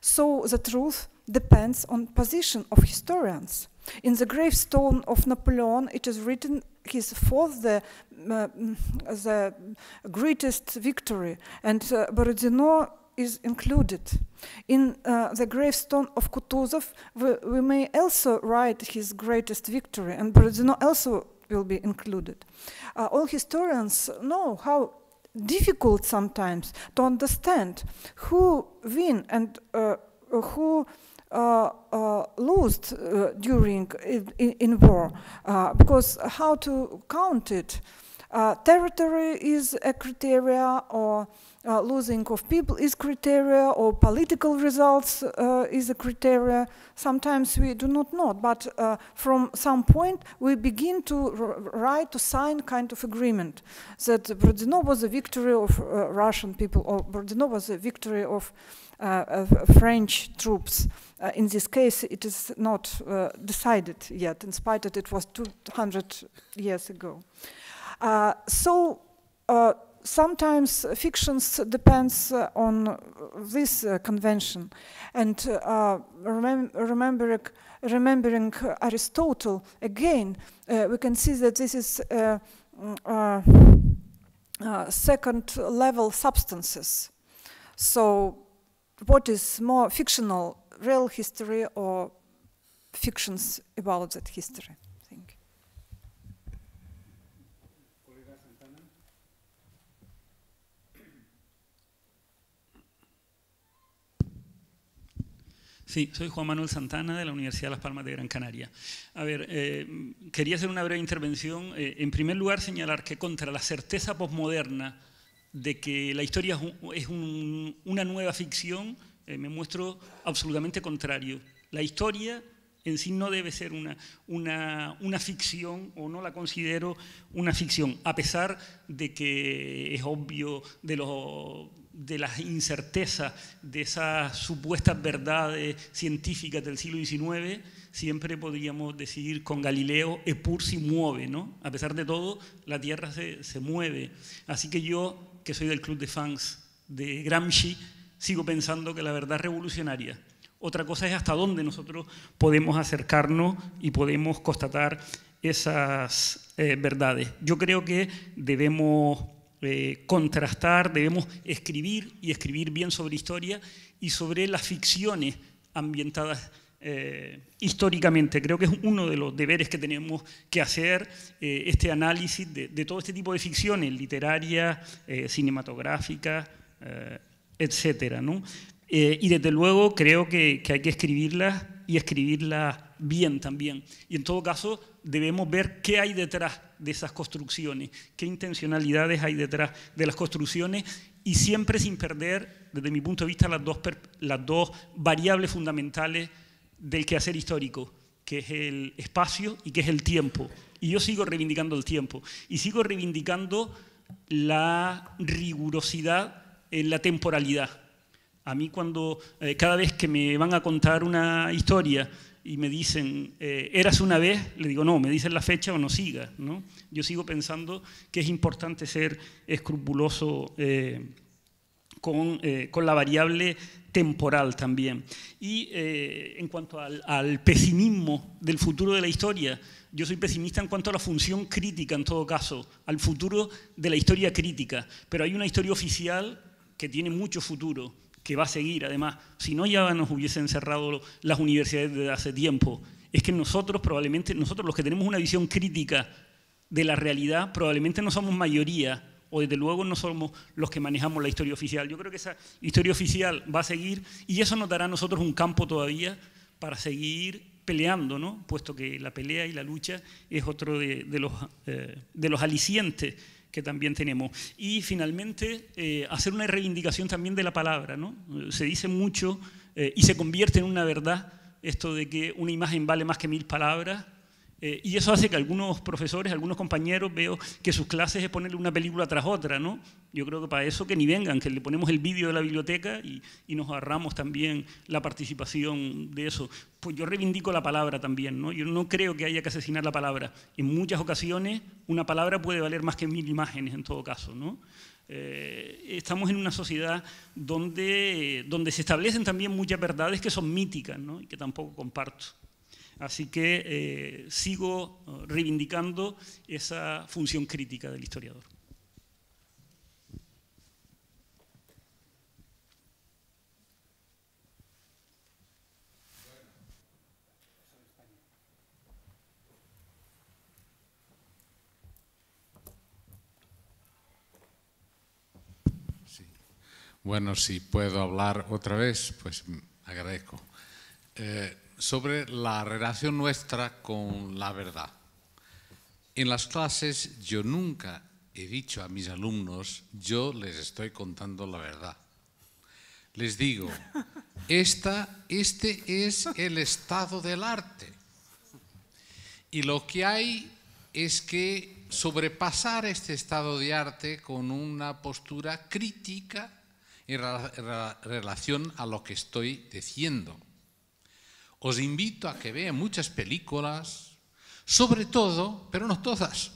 So the truth depends on position of historians. In the gravestone of Napoleon, it is written his fourth, the greatest victory, and Borodino is included. In the gravestone of Kutuzov, we may also write his greatest victory, and Borodino also will be included. All historians know how difficult sometimes to understand who win and who lost during in war, because how to count it? Territory is a criteria, or losing of people is criteria, or political results is a criteria. Sometimes we do not know, but from some point we begin to write, to sign kind of agreement that Borodino was a victory of Russian people, or Borodino was a victory of French troops. In this case, it is not decided yet, in spite that it was 200 years ago. Sometimes fictions depends on this convention, and remembering Aristotle again, we can see that this is second level substances. So what is more fictional, real history or fictions about that history? Thank you. Sí, soy Juan Manuel Santana de la Universidad de Las Palmas de Gran Canaria. A ver, quería hacer una breve intervención. En primer lugar, señalar que contra la certeza posmoderna de que la historia es una nueva ficción, me muestro absolutamente contrario. La historia en sí no debe ser una ficción, o no la considero una ficción, a pesar de que es obvio de las incertezas, de esas supuestas verdades científicas del siglo XIX, siempre podríamos decir con Galileo, Epur si mueve, ¿no? A pesar de todo, la Tierra se mueve. Así que yo, que soy del club de fans de Gramsci, sigo pensando que la verdad es revolucionaria. Otra cosa es hasta dónde nosotros podemos acercarnos y podemos constatar esas verdades. Yo creo que debemos contrastar, debemos escribir y escribir bien sobre historia y sobre las ficciones ambientadas históricamente. Creo que es uno de los deberes que tenemos que hacer, este análisis de todo este tipo de ficciones literarias, cinematográficas, etcétera, ¿no? Y desde luego creo que hay que escribirlas y escribirlas bien también. Y en todo caso debemos ver qué hay detrás de esas construcciones, qué intencionalidades hay detrás de las construcciones, y siempre sin perder, desde mi punto de vista, las dos variables fundamentales del quehacer histórico, que es el espacio y que es el tiempo. Y yo sigo reivindicando el tiempo y sigo reivindicando la rigurosidad en la temporalidad. A mí cada vez que me van a contar una historia y me dicen, ¿eras una vez? Le digo, no, me dicen la fecha o no sigas, ¿no? Yo sigo pensando que es importante ser escrupuloso con la variable temporal también. Y en cuanto al pesimismo del futuro de la historia, yo soy pesimista en cuanto a la función crítica, en todo caso, al futuro de la historia crítica. Pero hay una historia oficial que tiene mucho futuro, que va a seguir, además. Si no, ya nos hubiesen cerrado las universidades desde hace tiempo. Es que nosotros los que tenemos una visión crítica de la realidad, probablemente no somos mayoría, o desde luego no somos los que manejamos la historia oficial. Yo creo que esa historia oficial va a seguir, y eso nos dará a nosotros un campo todavía para seguir peleando, ¿no? Puesto que la pelea y la lucha es otro de los alicientes que también tenemos. Y finalmente, hacer una reivindicación también de la palabra, ¿no? Se dice mucho y se convierte en una verdad esto de que una imagen vale más que 1000 palabras, y eso hace que algunos profesores, algunos compañeros, veo que sus clases es ponerle una película tras otra, ¿no? Yo creo que para eso que ni vengan, que le ponemos el vídeo de la biblioteca y nos ahorramos también la participación de eso. Pues yo reivindico la palabra también, ¿no? Yo no creo que haya que asesinar la palabra. En muchas ocasiones una palabra puede valer más que 1000 imágenes en todo caso, ¿no? Estamos en una sociedad donde se establecen también muchas verdades que son míticas, ¿no? Y que tampoco comparto. Así que sigo reivindicando esa función crítica del historiador. Sí. Bueno, si puedo hablar otra vez, pues agradezco. Sobre la relación nuestra con la verdad. En las clases yo nunca he dicho a mis alumnos, yo les estoy contando la verdad. Les digo, este es el estado del arte. Y lo que hay es que sobrepasar este estado de arte con una postura crítica en relación a lo que estoy diciendo. Os invito a que vean muchas películas, sobre todo, pero no todas,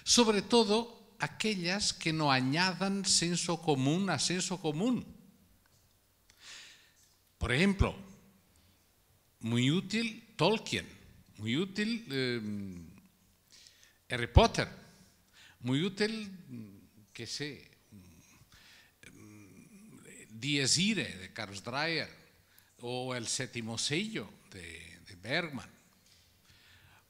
sobre todo aquellas que no añadan senso común a senso común. Por ejemplo, muy útil Tolkien, muy útil Harry Potter, muy útil, qué sé, Dies Irae de Carlos Dreyer, o El séptimo sello de Bergman,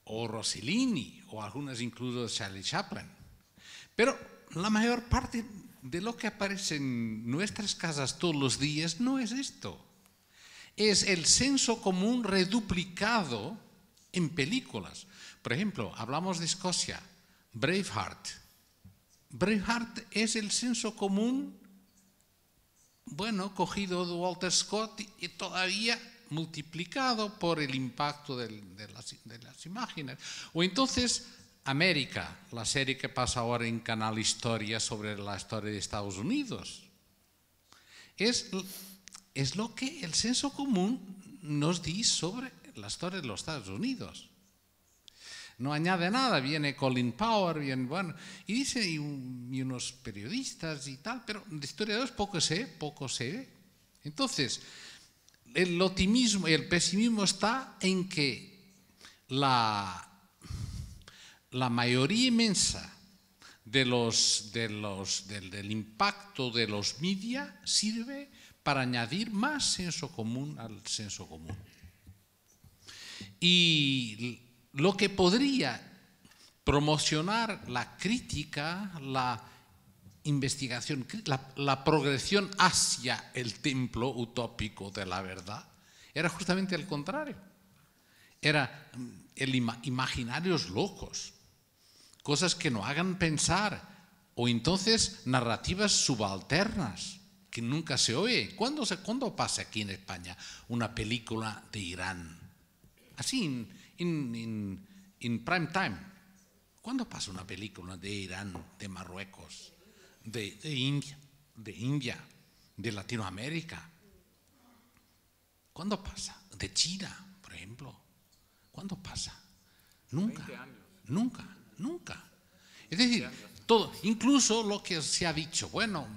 o Rossellini, o algunas incluso de Charlie Chaplin. Pero la mayor parte de lo que aparece en nuestras casas todos los días no es esto. Es el senso común reduplicado en películas. Por ejemplo, hablamos de Escocia, Braveheart. Braveheart es el senso común, bueno, cogido de Walter Scott y todavía multiplicado por el impacto de las imágenes. O entonces, América, la serie que pasa ahora en Canal Historia sobre la historia de Estados Unidos. Es lo que el senso común nos dice sobre la historia de los Estados Unidos. No añade nada, viene Colin Powell, bueno, y dice, y unos periodistas y tal, pero de historiadores poco se ve. Entonces, el optimismo y el pesimismo está en que la mayoría inmensa del impacto de los media sirve para añadir más senso común al senso común. Y lo que podría promocionar la crítica, la investigación, la progresión hacia el templo utópico de la verdad, era justamente el contrario. Era imaginarios locos, cosas que no hagan pensar, o entonces narrativas subalternas que nunca se oye. ¿Cuándo pasa aquí en España una película de Irán? Así, en prime time. ¿Cuándo pasa una película de Irán, de Marruecos, de India, de Latinoamérica? ¿Cuándo pasa? De China, por ejemplo. ¿Cuándo pasa? Nunca. 20 años. Nunca. Es decir, todo, incluso lo que se ha dicho, bueno,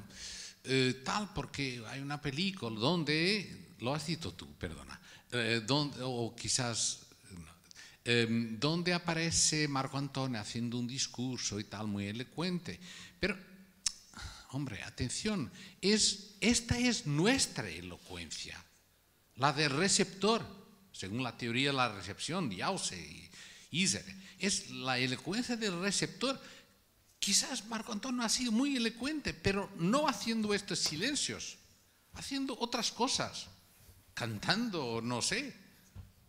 tal, porque hay una película donde, lo has dicho tú, perdona, o quizás donde aparece Marco Antonio haciendo un discurso y tal, muy elocuente. Pero, hombre, atención, esta es nuestra elocuencia, la del receptor, según la teoría de la recepción de Jausse y Isere. Es la elocuencia del receptor. Quizás Marco Antonio ha sido muy elocuente, pero no haciendo estos silencios, haciendo otras cosas, cantando, no sé.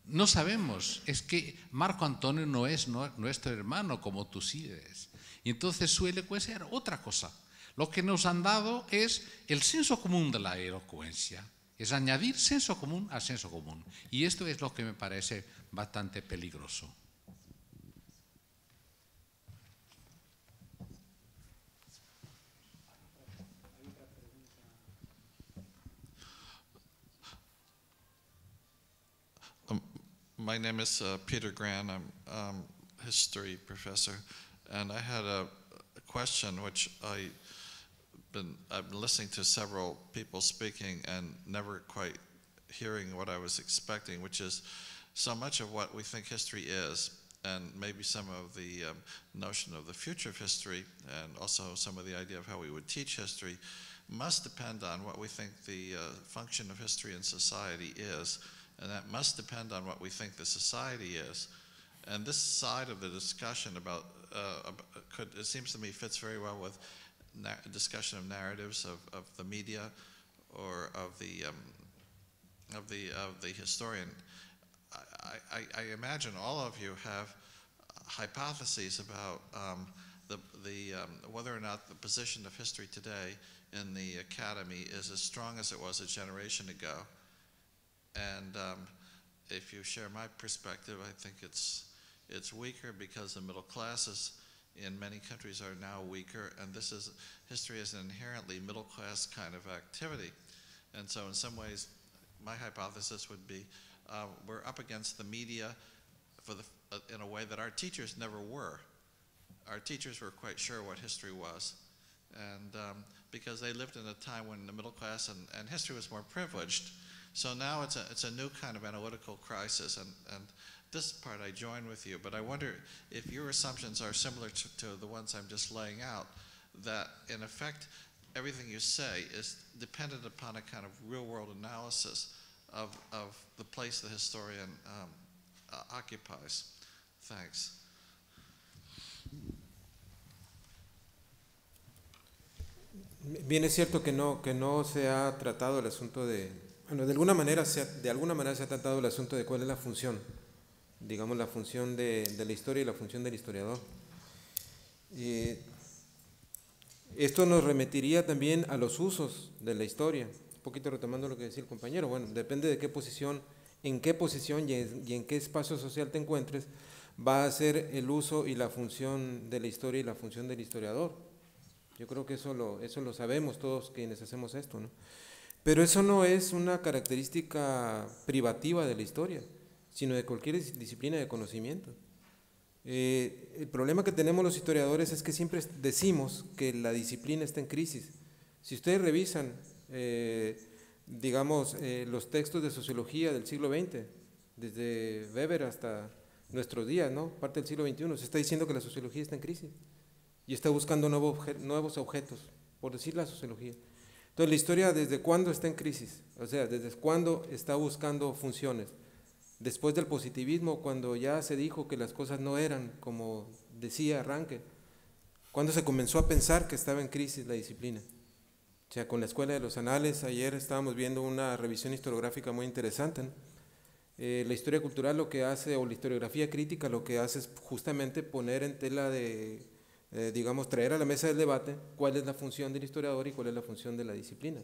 No sabemos, es que Marco Antonio no es nuestro hermano como Tucídides. Y entonces su elocuencia era otra cosa. Lo que nos han dado es el senso común de la elocuencia, es añadir senso común a senso común. Y esto es lo que me parece bastante peligroso. My name is Peter Gran. I'm a history professor, and I had a question which I've been listening to several people speaking and never quite hearing what I was expecting, which is so much of what we think history is, and maybe some of the notion of the future of history, and also some of the idea of how we would teach history, must depend on what we think the function of history in society is. And that must depend on what we think the society is. And this side of the discussion about, it seems to me, fits very well with discussion of narratives of the media or of the historian. I imagine all of you have hypotheses about whether or not the position of history today in the academy is as strong as it was a generation ago. And if you share my perspective, I think it's weaker because the middle classes in many countries are now weaker, and history is an inherently middle class kind of activity. And so in some ways, my hypothesis would be we're up against the media in a way that our teachers never were. Our teachers were quite sure what history was, and because they lived in a time when the middle class and history was more privileged. So now it's a new kind of analytical crisis, and this part I join with you, but I wonder if your assumptions are similar to the ones I'm just laying out, that in effect everything you say is dependent upon a kind of real-world analysis of the place the historian occupies. Thanks. Bien, es cierto que no se ha tratado el asunto bueno, de alguna manera se ha tratado el asunto de cuál es la función, digamos la función de la historia y la función del historiador. Esto nos remitiría también a los usos de la historia, un poquito retomando lo que decía el compañero. Bueno, depende de en qué posición y en qué espacio social te encuentres, va a ser el uso y la función de la historia y la función del historiador. Yo creo que eso lo sabemos todos quienes hacemos esto, ¿no? Pero eso no es una característica privativa de la historia, sino de cualquier disciplina de conocimiento. El problema que tenemos los historiadores es que siempre decimos que la disciplina está en crisis. Si ustedes revisan, digamos, los textos de sociología del siglo XX, desde Weber hasta nuestros días, ¿no? Parte del siglo XXI, se está diciendo que la sociología está en crisis y está buscando nuevos objetos, por decir la sociología. Entonces, la historia, ¿desde cuándo está en crisis? O sea, ¿desde cuándo está buscando funciones? Después del positivismo, cuando ya se dijo que las cosas no eran como decía Ranke, cuando se comenzó a pensar que estaba en crisis la disciplina. O sea, con la Escuela de los Anales, ayer estábamos viendo una revisión historiográfica muy interesante, ¿no? La historia cultural lo que hace, o la historiografía crítica lo que hace es justamente poner en tela de, digamos, traer a la mesa del debate cuál es la función del historiador y cuál es la función de la disciplina.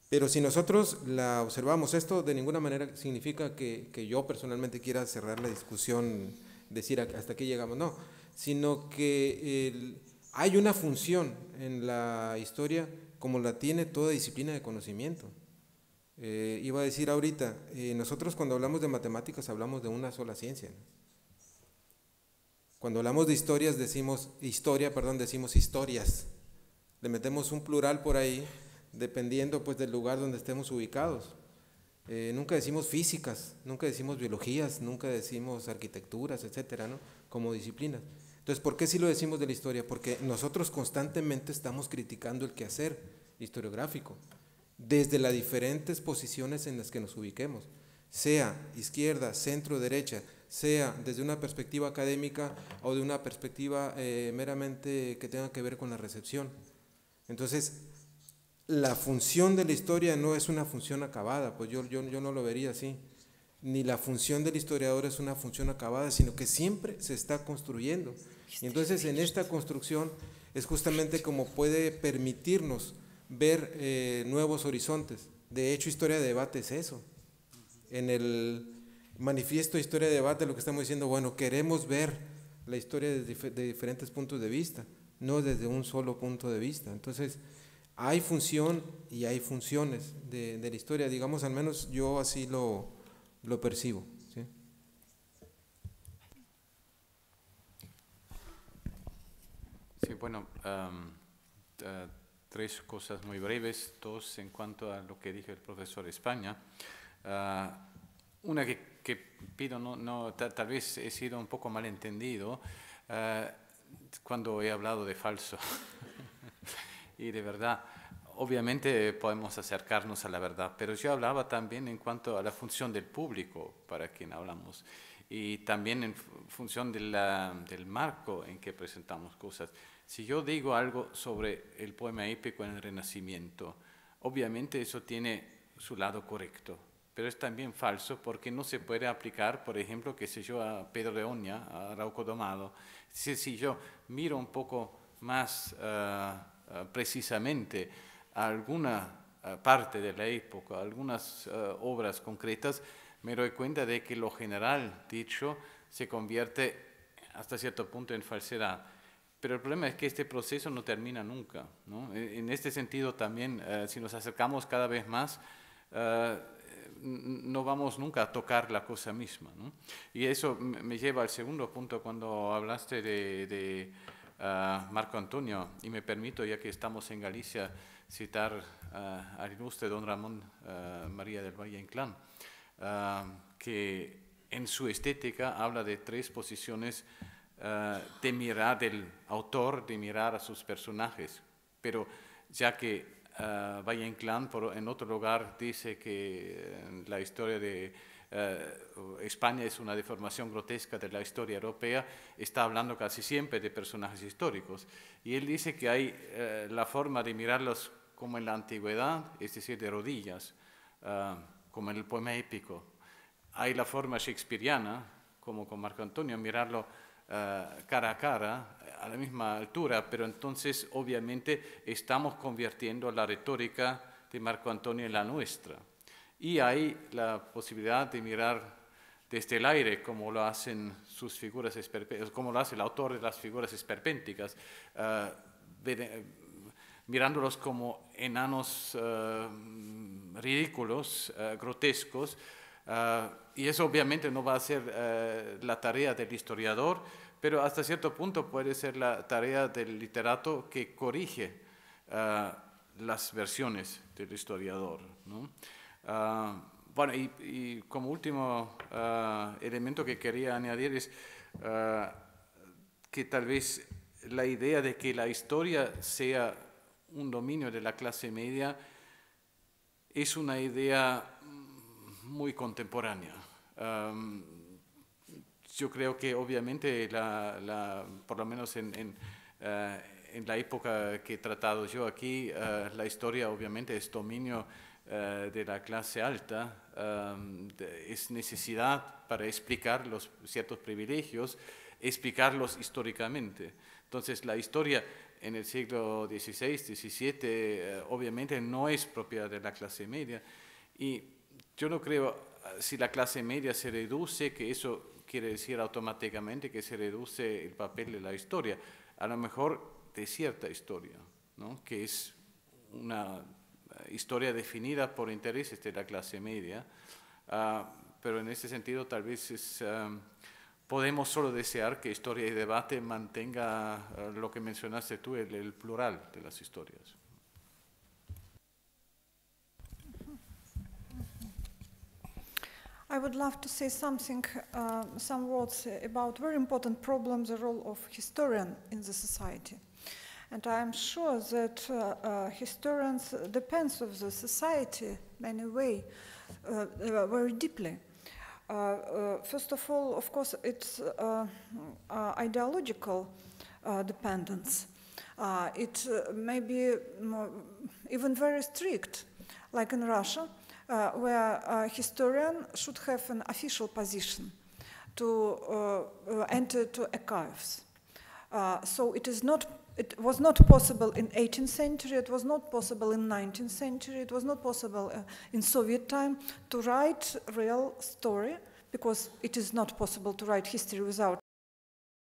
Pero si nosotros la observamos, esto de ninguna manera significa que yo personalmente quiera cerrar la discusión, decir hasta aquí llegamos, no, sino que hay una función en la historia como la tiene toda disciplina de conocimiento. Iba a decir ahorita, nosotros cuando hablamos de matemáticas hablamos de una sola ciencia, ¿no? Cuando hablamos de historias decimos historias, le metemos un plural por ahí, dependiendo pues del lugar donde estemos ubicados. Nunca decimos físicas, nunca decimos biologías, nunca decimos arquitecturas, etcétera, ¿no? Como disciplinas. Entonces, ¿por qué sí lo decimos de la historia? Porque nosotros constantemente estamos criticando el quehacer historiográfico, desde las diferentes posiciones en las que nos ubiquemos, sea izquierda, centro, derecha, sea desde una perspectiva académica o de una perspectiva meramente que tenga que ver con la recepción. Entonces, la función de la historia no es una función acabada, pues yo no lo vería así, ni la función del historiador es una función acabada, sino que siempre se está construyendo. Y entonces en esta construcción es justamente como puede permitirnos ver nuevos horizontes. De hecho, Historia de Debate es eso. En el manifiesto Historia de Debate lo que estamos diciendo, bueno, queremos ver la historia de diferentes puntos de vista, no desde un solo punto de vista. Entonces, hay función y hay funciones de la historia, digamos, al menos yo así lo percibo, ¿sí? Sí, bueno, tres cosas muy breves, dos en cuanto a lo que dijo el profesor España. Una que pido, tal vez he sido un poco malentendido cuando he hablado de falso. Y de verdad, obviamente podemos acercarnos a la verdad, pero yo hablaba también en cuanto a la función del público para quien hablamos y también en función del marco en que presentamos cosas. Si yo digo algo sobre el poema épico en el Renacimiento, obviamente eso tiene su lado correcto, pero es también falso porque no se puede aplicar, por ejemplo, qué sé yo, a Pedro de Oña, a Arauco Domado. Si yo miro un poco más precisamente alguna parte de la época, algunas obras concretas, me doy cuenta de que lo general dicho se convierte hasta cierto punto en falsedad. Pero el problema es que este proceso no termina nunca, ¿no? En este sentido también, si nos acercamos cada vez más, no vamos nunca a tocar la cosa misma, ¿no? Y eso me lleva al segundo punto cuando hablaste de Marco Antonio, y me permito, ya que estamos en Galicia, citar al ilustre don Ramón María del Valle Inclán, que en su estética habla de tres posiciones de mirar del autor, de mirar a sus personajes, pero ya que Valle Inclán en otro lugar dice que la historia de España es una deformación grotesca de la historia europea, está hablando casi siempre de personajes históricos, y él dice que hay la forma de mirarlos como en la antigüedad, es decir, de rodillas, como en el poema épico. Hay la forma shakespeariana, como con Marco Antonio, mirarlo cara a cara, a la misma altura, pero entonces obviamente estamos convirtiendo la retórica de Marco Antonio en la nuestra. Y hay la posibilidad de mirar desde el aire, como lo hacen sus figuras, como lo hace el autor de las figuras esperpénticas, mirándolos como enanos ridículos, grotescos, y eso obviamente no va a ser la tarea del historiador, pero hasta cierto punto puede ser la tarea del literato que corrige las versiones del historiador, ¿no? Bueno, y como último elemento que quería añadir es que tal vez la idea de que la historia sea un dominio de la clase media es una idea muy contemporánea. Yo creo que obviamente, por lo menos en la época que he tratado yo aquí, la historia obviamente es dominio de la clase alta, es necesidad para explicar ciertos privilegios, explicarlos históricamente. Entonces la historia en el siglo XVI, XVII, obviamente no es propiedad de la clase media, y yo no creo, si la clase media se reduce, que eso quiere decir automáticamente que se reduce el papel de la historia, a lo mejor de cierta historia, ¿no? Que es una historia definida por intereses de la clase media, pero en ese sentido tal vez podemos solo desear que Historia y Debate mantenga lo que mencionaste tú, el plural de las historias. I would love to say something, some words about very important problems, the role of historian in the society. And I am sure that historians depends on the society in many ways, very deeply. First of all, of course, it's ideological dependence. It may be even very strict, like in Russia, where a historian should have an official position to enter to archives. So it was not possible in 18th century, it was not possible in 19th century, it was not possible in Soviet time to write real story, because it is not possible to write history without